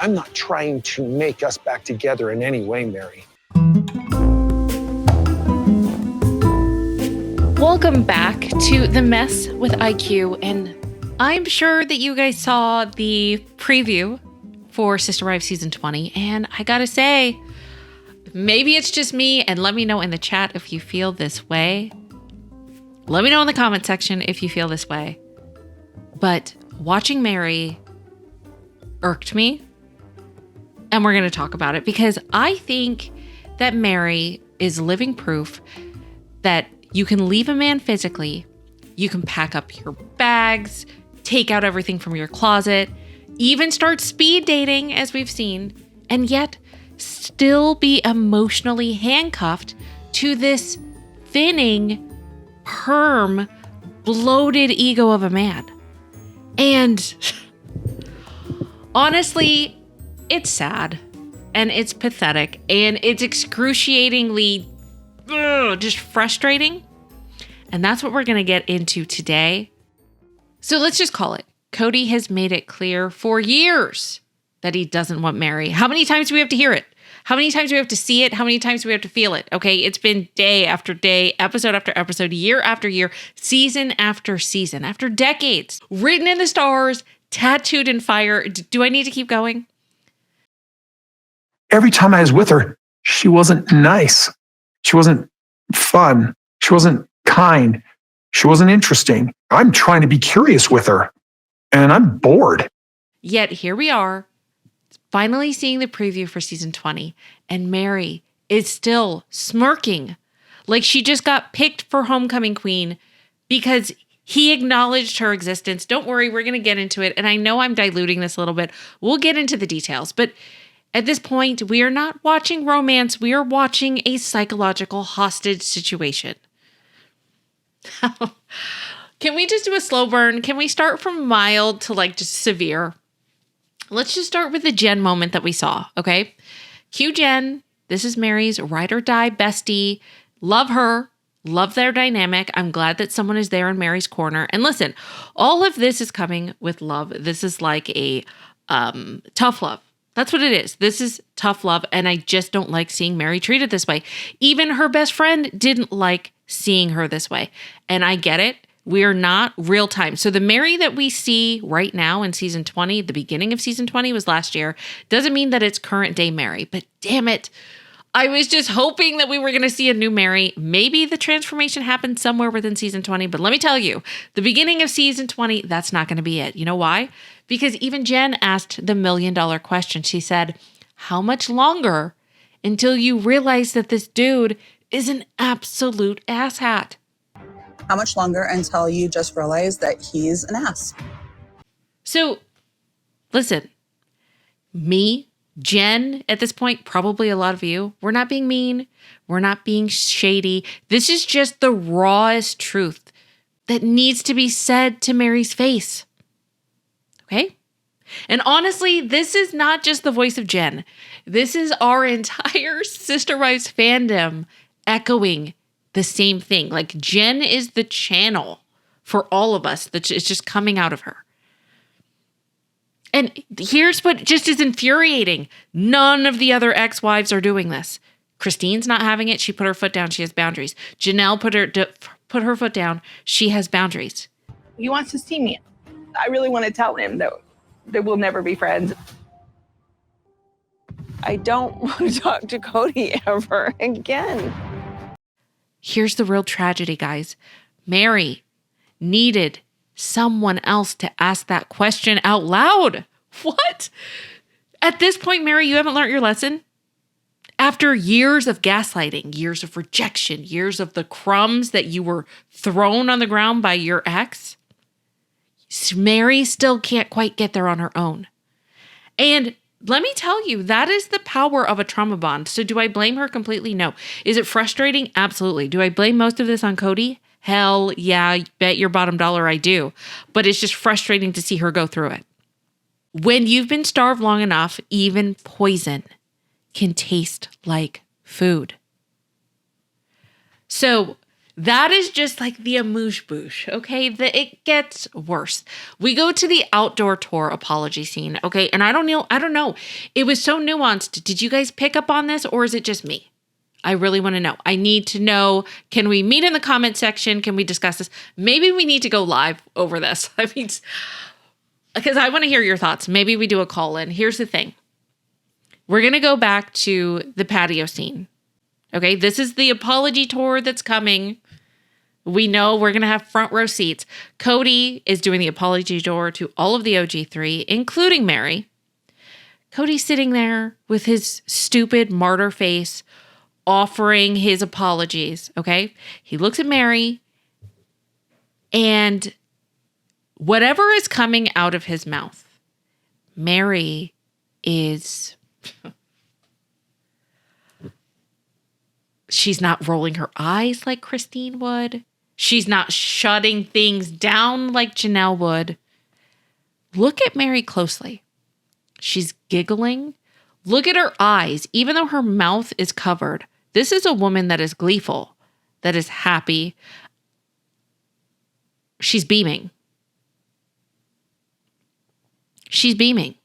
I'm not trying to make us back together in any way, Meri. Welcome back to The Mess with IQ, and I'm sure that you guys saw the preview for Sister Wives Season 20, and I gotta say, maybe it's just me, and let me know in the chat if you feel this way. Let me know in the comment section if you feel this way. But watching Meri irked me, and we're gonna talk about it, because I think that Meri is living proof that you can leave a man physically, you can pack up your bags, take out everything from your closet, even start speed dating, as we've seen, and yet still be emotionally handcuffed to this thinning, perm, bloated ego of a man. And honestly, it's sad, and it's pathetic, and it's excruciatingly just frustrating. And that's what we're going to get into today. So let's just call it. Kody has made it clear for years that he doesn't want Meri. How many times do we have to hear it? How many times do we have to see it? How many times do we have to feel it? Okay, it's been day after day, episode after episode, year after year, season after season, after decades. Written in the stars, tattooed in fire. Do I need to keep going? Every time I was with her, she wasn't nice. She wasn't fun. She wasn't kind. She wasn't interesting. I'm trying to be curious with her, and I'm bored. Yet here we are, finally seeing the preview for season 20, and Meri is still smirking like she just got picked for homecoming queen because he acknowledged her existence. Don't worry, we're going to get into it. And I know I'm diluting this a little bit. We'll get into the details, but at this point, we are not watching romance. We are watching a psychological hostage situation. Can we just do a slow burn? Can we start from mild to like just severe? Let's just start with the Jen moment that we saw, okay? Cue Jen. This is Meri's ride or die bestie. Love her. Love their dynamic. I'm glad that someone is there in Meri's corner. And listen, all of this is coming with love. This is like a tough love. That's what it is. This is tough love, and I just don't like seeing Meri treated this way. Even her best friend didn't like seeing her this way, and I get it. We are not real time. So the Meri that we see right now in season 20, the beginning of season 20 was last year, doesn't mean that it's current day Meri, but damn it. I was just hoping that we were going to see a new Meri. Maybe the transformation happened somewhere within season 20, but let me tell you, the beginning of season 20, that's not going to be it. You know why? Because even Jen asked the $1 million question. She said, how much longer until you realize that this dude is an absolute asshat? How much longer until you just realize that he's an ass? So, listen, me, Jen, at this point, probably a lot of you, we're not being mean. We're not being shady. This is just the rawest truth that needs to be said to Meri's face. Okay? And honestly, this is not just the voice of Jen. This is our entire Sister Wives fandom echoing the same thing. Like Jen is the channel for all of us that is just coming out of her. And here's what just is infuriating. None of the other ex-wives are doing this. Christine's not having it. She put her foot down. She has boundaries. Janelle put her foot down. She has boundaries. He wants to see me. I really want to tell him that we'll never be friends. I don't want to talk to Kody ever again. Here's the real tragedy, guys. Meri needed someone else to ask that question out loud. What? At this point, Meri, you haven't learned your lesson? After years of gaslighting, years of rejection, years of the crumbs that you were thrown on the ground by your ex, Meri still can't quite get there on her own. And let me tell you, that is the power of a trauma bond. So do I blame her completely? No. Is it frustrating? Absolutely. Do I blame most of this on Kody? Hell yeah, bet your bottom dollar I do. But it's just frustrating to see her go through it. When you've been starved long enough, even poison can taste like food. So That is just like the amoosh boosh, okay? It gets worse. We go to the outdoor tour apology scene, okay? And I don't know. It was so nuanced. Did you guys pick up on this, or is it just me? I really want to know. I need to know. Can we meet in the comment section? Can we discuss this? Maybe we need to go live over this. I mean, because I want to hear your thoughts. Maybe we do a call in. Here's the thing. We're going to go back to the patio scene. Okay, this is the apology tour that's coming. We know we're going to have front row seats. Kody is doing the apology tour to all of the OG3, including Meri. Kody's sitting there with his stupid martyr face, offering his apologies, okay? He looks at Meri, and whatever is coming out of his mouth, Meri is... She's not rolling her eyes like Christine would. She's not shutting things down like Janelle would. Look at Meri closely. She's giggling. Look at her eyes. Even though her mouth is covered, this is a woman that is gleeful, that is happy. She's beaming. She's beaming.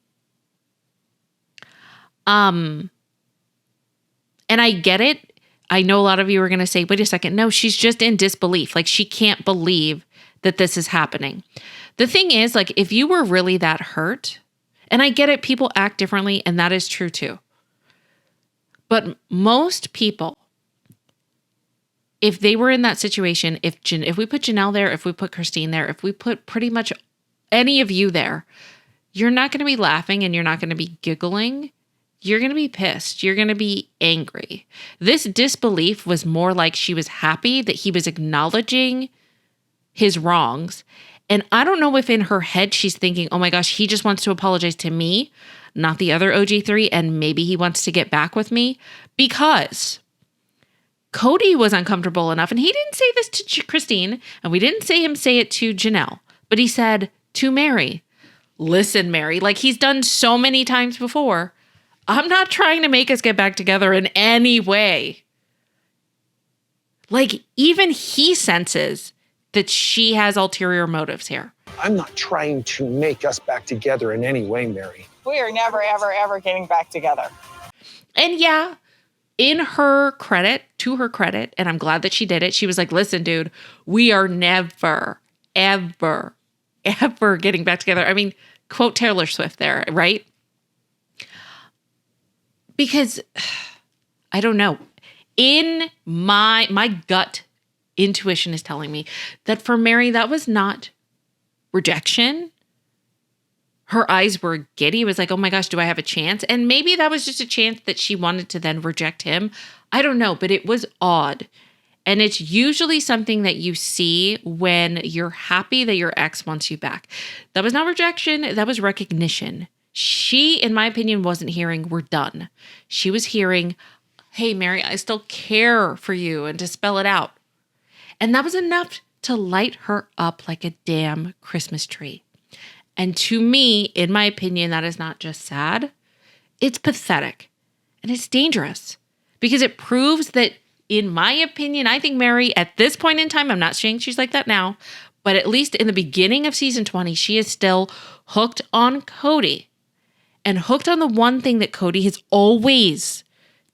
And I get it. I know a lot of you are going to say, wait a second. No, she's just in disbelief. Like, she can't believe that this is happening. The thing is, like, if you were really that hurt, and I get it, people act differently, and that is true too. But most people, if they were in that situation, if we put Janelle there, if we put Christine there, if we put pretty much any of you there, you're not going to be laughing and you're not going to be giggling. You're going to be pissed. You're going to be angry. This disbelief was more like she was happy that he was acknowledging his wrongs. And I don't know if in her head she's thinking, oh my gosh, he just wants to apologize to me, not the other OG3, and maybe he wants to get back with me. Because Kody was uncomfortable enough, and he didn't say this to Christine, and we didn't say him say it to Janelle, but he said to Meri, listen, Meri, like he's done so many times before, I'm not trying to make us get back together in any way. Like, even he senses that she has ulterior motives here. I'm not trying to make us back together in any way, Meri. We are never, ever, ever getting back together. And yeah, in her credit, to her credit, and I'm glad that she did it, she was like, listen, dude, we are never, ever, ever getting back together. I mean, quote Taylor Swift there, right? Because I don't know. In my gut intuition is telling me that for Meri, that was not rejection. Her eyes were giddy. It was like, oh my gosh, do I have a chance? And maybe that was just a chance that she wanted to then reject him. I don't know, but it was odd. And it's usually something that you see when you're happy that your ex wants you back. That was not rejection. That was recognition. She, in my opinion, wasn't hearing, we're done. She was hearing, hey, Meri, I still care for you, and to spell it out. And that was enough to light her up like a damn Christmas tree. And to me, in my opinion, that is not just sad. It's pathetic. And it's dangerous. Because it proves that, in my opinion, I think Meri, at this point in time, I'm not saying she's like that now, but at least in the beginning of season 20, she is still hooked on Kody. And hooked on the one thing that Kody has always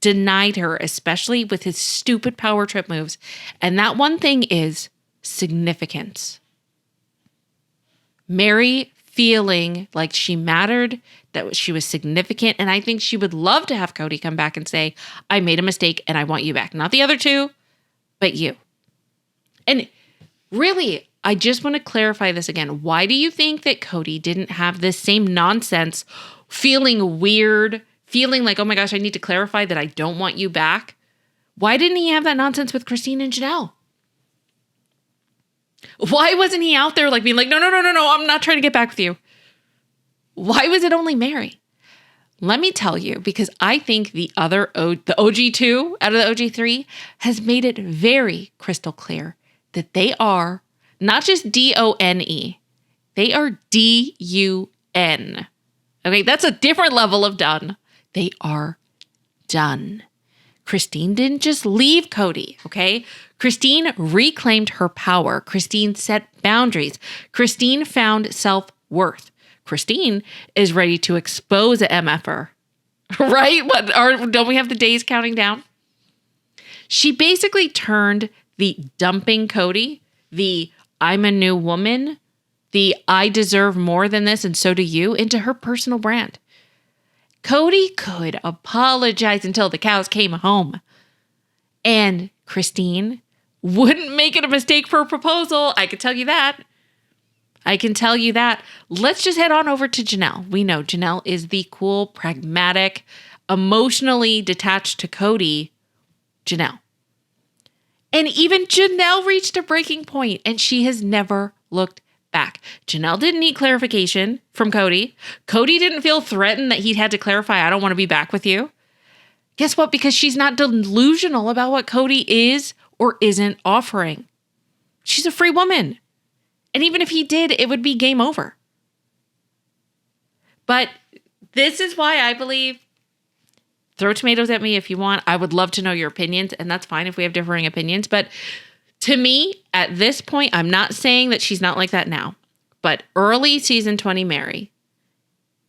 denied her, especially with his stupid power trip moves. And that one thing is significance. Meri feeling like she mattered, that she was significant. And I think she would love to have Kody come back and say, I made a mistake and I want you back. Not the other two, but you. And really, I just want to clarify this again. Why do you think that Kody didn't have this same nonsense, feeling weird, feeling like, oh my gosh, I need to clarify that I don't want you back? Why didn't he have that nonsense with Christine and Janelle? Why wasn't he out there like being like, no, I'm not trying to get back with you? Why was it only Meri? Let me tell you, because I think the OG2 out of the OG3 has made it very crystal clear that they are not just DONE, they are DUN. Okay, that's a different level of done. They are done. Christine didn't just leave Kody, okay? Christine reclaimed her power. Christine set boundaries. Christine found self-worth. Christine is ready to expose a MFer, right? Don't we have the days counting down? She basically turned the dumping Kody, the I'm a new woman, the I deserve more than this and so do you, into her personal brand. Kody could apologize until the cows came home. And Christine wouldn't make it a mistake for a proposal. I can tell you that. Let's just head on over to Janelle. We know Janelle is the cool, pragmatic, emotionally detached to Kody Janelle. And even Janelle reached a breaking point, and she has never looked back. Janelle didn't need clarification from Kody. Kody didn't feel threatened that he had to clarify, I don't want to be back with you. Guess what? Because she's not delusional about what Kody is or isn't offering. She's a free woman. And even if he did, it would be game over. But this is why I believe, throw tomatoes at me if you want. I would love to know your opinions, and that's fine if we have differing opinions. But to me, at this point, I'm not saying that she's not like that now. But early season 20 Meri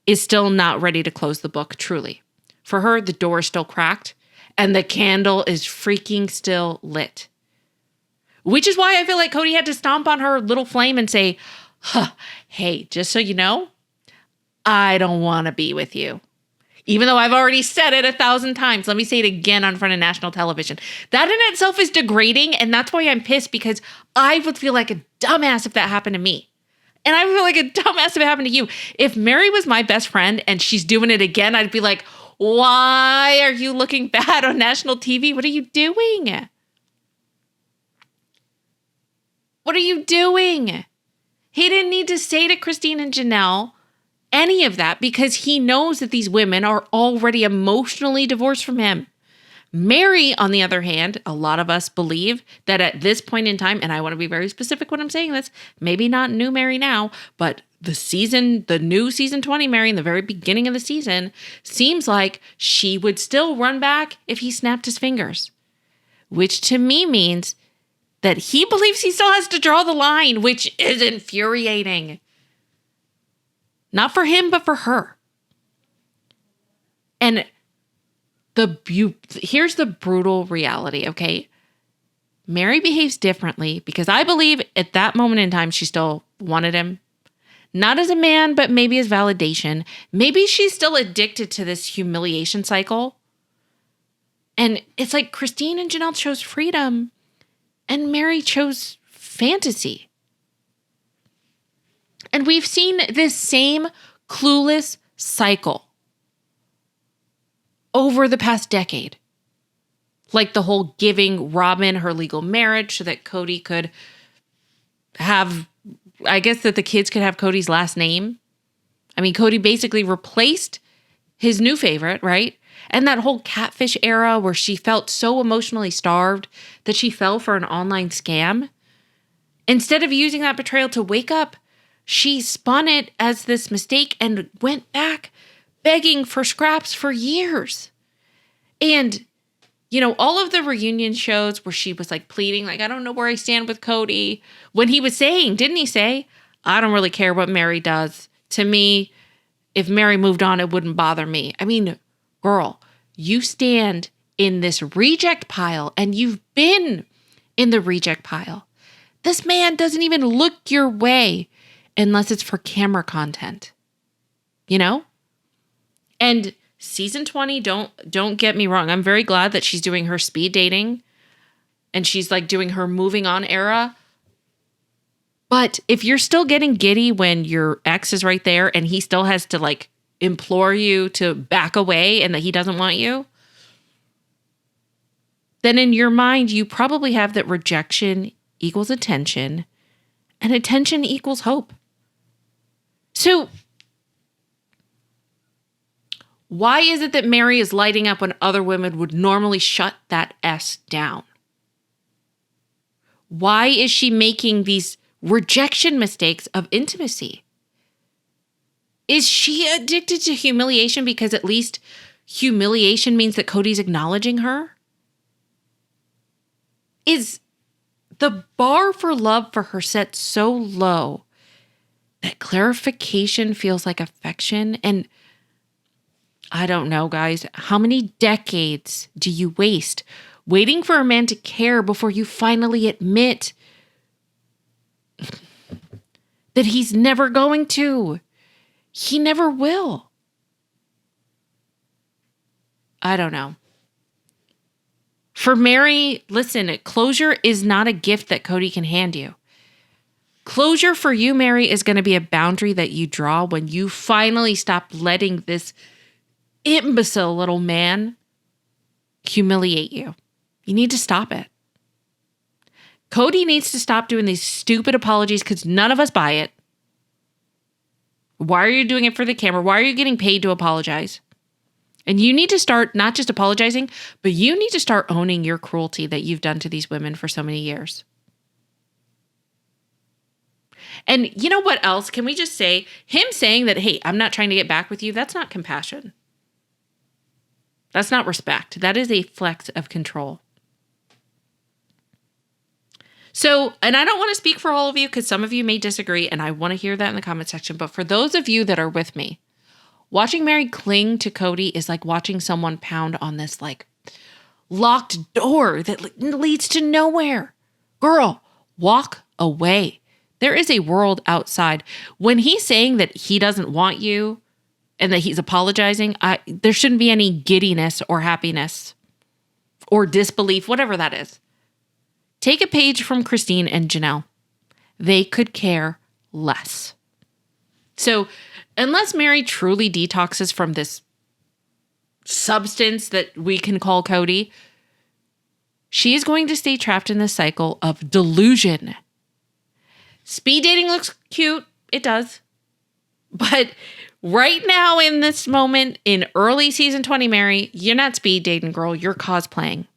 is still not ready to close the book, truly. For her, the door is still cracked, and the candle is freaking still lit. Which is why I feel like Kody had to stomp on her little flame and say, hey, just so you know, I don't want to be with you. Even though I've already said it 1,000 times, let me say it again on front of national television. That in itself is degrading, and that's why I'm pissed, because I would feel like a dumbass if that happened to me. And I would feel like a dumbass if it happened to you. If Meri was my best friend and she's doing it again, I'd be like, why are you looking bad on national TV? What are you doing? What are you doing? He didn't need to say to Christine and Janelle any of that because he knows that these women are already emotionally divorced from him. Meri, on the other hand, a lot of us believe that at this point in time, and I want to be very specific when I'm saying this, maybe not new Meri now, but the new season 20 Meri in the very beginning of the season seems like she would still run back if he snapped his fingers, which to me means that he believes he still has to draw the line, which is infuriating. Not for him, but for her. And here's the brutal reality, okay? Meri behaves differently because I believe at that moment in time, she still wanted him. Not as a man, but maybe as validation. Maybe she's still addicted to this humiliation cycle. And it's like Christine and Janelle chose freedom and Meri chose fantasy. And we've seen this same clueless cycle over the past decade. Like the whole giving Robin her legal marriage so that Kody could have, I guess that the kids could have Kody's last name. I mean, Kody basically replaced his new favorite, right? And that whole catfish era where she felt so emotionally starved that she fell for an online scam. Instead of using that betrayal to wake up, she spun it as this mistake and went back begging for scraps for years. And, you know, all of the reunion shows where she was like pleading, like, I don't know where I stand with Kody. When he was saying, didn't he say, I don't really care what Meri does. To me, if Meri moved on, it wouldn't bother me. I mean, girl, you stand in this reject pile and you've been in the reject pile. This man doesn't even look your way unless it's for camera content, you know? And season 20, don't get me wrong. I'm very glad that she's doing her speed dating and she's like doing her moving on era. But if you're still getting giddy when your ex is right there and he still has to like implore you to back away and that he doesn't want you, then in your mind, you probably have that rejection equals attention and attention equals hope. So why is it that Meri is lighting up when other women would normally shut that S down? Why is she making these rejection mistakes of intimacy? Is she addicted to humiliation because at least humiliation means that Kody's acknowledging her? is the bar for love for her set so low that clarification feels like affection. And I don't know, guys, how many decades do you waste waiting for a man to care before you finally admit that he's never going to? He never will. I don't know. For Meri, listen, closure is not a gift that Kody can hand you. Closure for you, Meri, is going to be a boundary that you draw when you finally stop letting this imbecile little man humiliate you. You need to stop it. Kody needs to stop doing these stupid apologies because none of us buy it. Why are you doing it for the camera? Why are you getting paid to apologize? And you need to start not just apologizing, but you need to start owning your cruelty that you've done to these women for so many years. And you know what else? Can we just say, him saying that, hey, I'm not trying to get back with you, that's not compassion. That's not respect. That is a flex of control. So, and I don't want to speak for all of you because some of you may disagree, and I want to hear that in the comment section. But for those of you that are with me, watching Meri cling to Kody is like watching someone pound on this like locked door that leads to nowhere. Girl, walk away. There is a world outside. When he's saying that he doesn't want you and that he's apologizing, there shouldn't be any giddiness or happiness or disbelief, whatever that is. Take a page from Christine and Janelle. They could care less. So unless Meri truly detoxes from this substance that we can call Kody, she is going to stay trapped in this cycle of delusion. Speed dating looks cute. It does. But right now in this moment, in early season 20, Meri, you're not speed dating, girl. You're cosplaying.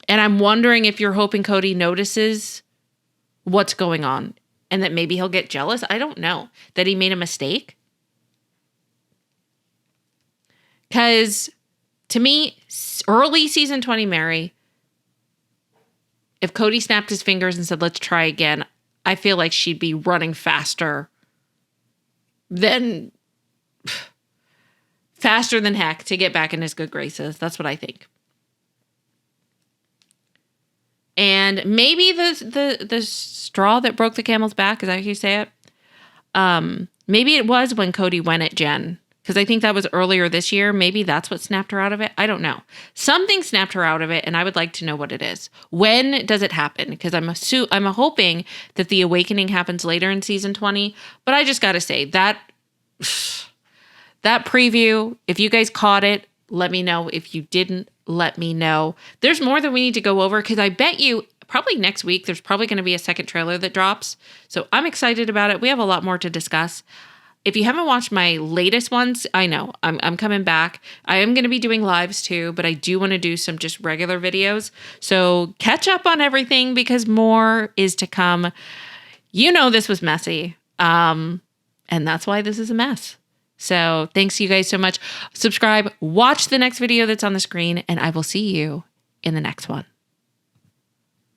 And I'm wondering if you're hoping Kody notices what's going on and that maybe he'll get jealous. I don't know. That he made a mistake. Because to me, early season 20 Meri, if Kody snapped his fingers and said, let's try again, I feel like she'd be running faster than heck to get back in his good graces. That's what I think. And maybe the straw that broke the camel's back, is that how you say it? Maybe it was when Kody went at Jen, because I think that was earlier this year. Maybe that's what snapped her out of it. I don't know. Something snapped her out of it, and I would like to know what it is. When does it happen? Because I'm hoping that the awakening happens later in season 20. But I just got to say, that preview, if you guys caught it, let me know. If you didn't, let me know. There's more that we need to go over because I bet you probably next week there's probably going to be a second trailer that drops. So I'm excited about it. We have a lot more to discuss. If you haven't watched my latest ones, I know I'm coming back. I am going to be doing lives too, but I do want to do some just regular videos. So catch up on everything because more is to come. You know this was messy. And that's why this is a mess. So thanks you guys so much. Subscribe, watch the next video that's on the screen, and I will see you in the next one.